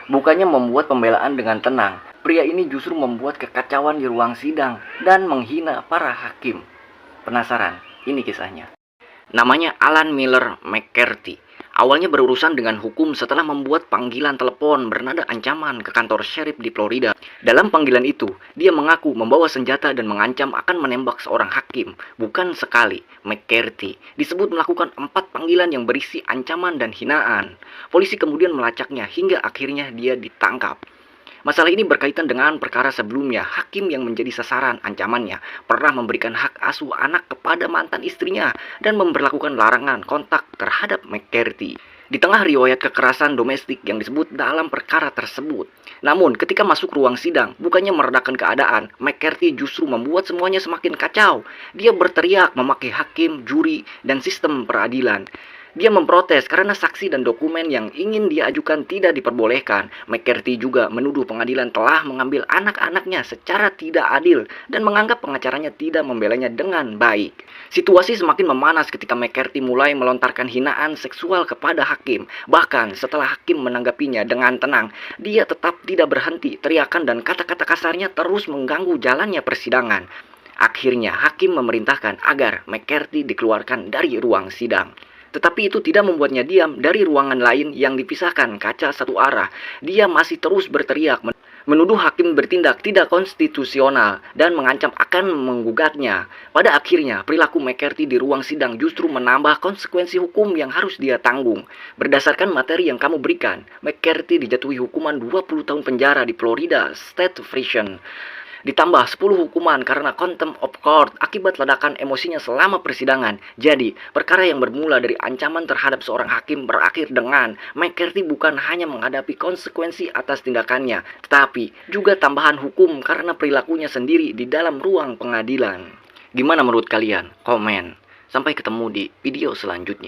Bukannya membuat pembelaan dengan tenang, pria ini justru membuat kekacauan di ruang sidang dan menghina para hakim. Penasaran? Ini kisahnya. Namanya Alan Miller McCarthy. Awalnya berurusan dengan hukum setelah membuat panggilan telepon bernada ancaman ke kantor sheriff di Florida. Dalam panggilan itu, dia mengaku membawa senjata dan mengancam akan menembak seorang hakim. Bukan sekali, McCarthy disebut melakukan 4 panggilan yang berisi ancaman dan hinaan. Polisi kemudian melacaknya hingga akhirnya dia ditangkap. Masalah ini berkaitan dengan perkara sebelumnya. Hakim yang menjadi sasaran ancamannya pernah memberikan hak asuh anak kepada mantan istrinya dan memberlakukan larangan kontak terhadap McCarthy. Di tengah riwayat kekerasan domestik yang disebut dalam perkara tersebut. Namun, ketika masuk ruang sidang, bukannya meredakan keadaan, McCarthy justru membuat semuanya semakin kacau. Dia berteriak memaki hakim, juri, dan sistem peradilan. Dia memprotes karena saksi dan dokumen yang ingin dia ajukan tidak diperbolehkan. McCarthy juga menuduh pengadilan telah mengambil anak-anaknya secara tidak adil dan menganggap pengacaranya tidak membelanya dengan baik. Situasi semakin memanas ketika McCarthy mulai melontarkan hinaan seksual kepada hakim. Bahkan setelah hakim menanggapinya dengan tenang, dia tetap tidak berhenti. Teriakan dan kata-kata kasarnya terus mengganggu jalannya persidangan. Akhirnya hakim memerintahkan agar McCarthy dikeluarkan dari ruang sidang. Tetapi itu tidak membuatnya diam. Dari ruangan lain yang dipisahkan kaca satu arah, dia masih terus berteriak, menuduh hakim bertindak tidak konstitusional dan mengancam akan menggugatnya. Pada akhirnya, perilaku McCarthy di ruang sidang justru menambah konsekuensi hukum yang harus dia tanggung. Berdasarkan materi yang kamu berikan, McCarthy dijatuhi hukuman 20 tahun penjara di Florida State Prison. Ditambah 10 hukuman karena contempt of court akibat ledakan emosinya selama persidangan. Jadi, perkara yang bermula dari ancaman terhadap seorang hakim berakhir dengan McCarthy bukan hanya menghadapi konsekuensi atas tindakannya, tetapi juga tambahan hukum karena perilakunya sendiri di dalam ruang pengadilan. Gimana menurut kalian? Komen. Sampai ketemu di video selanjutnya.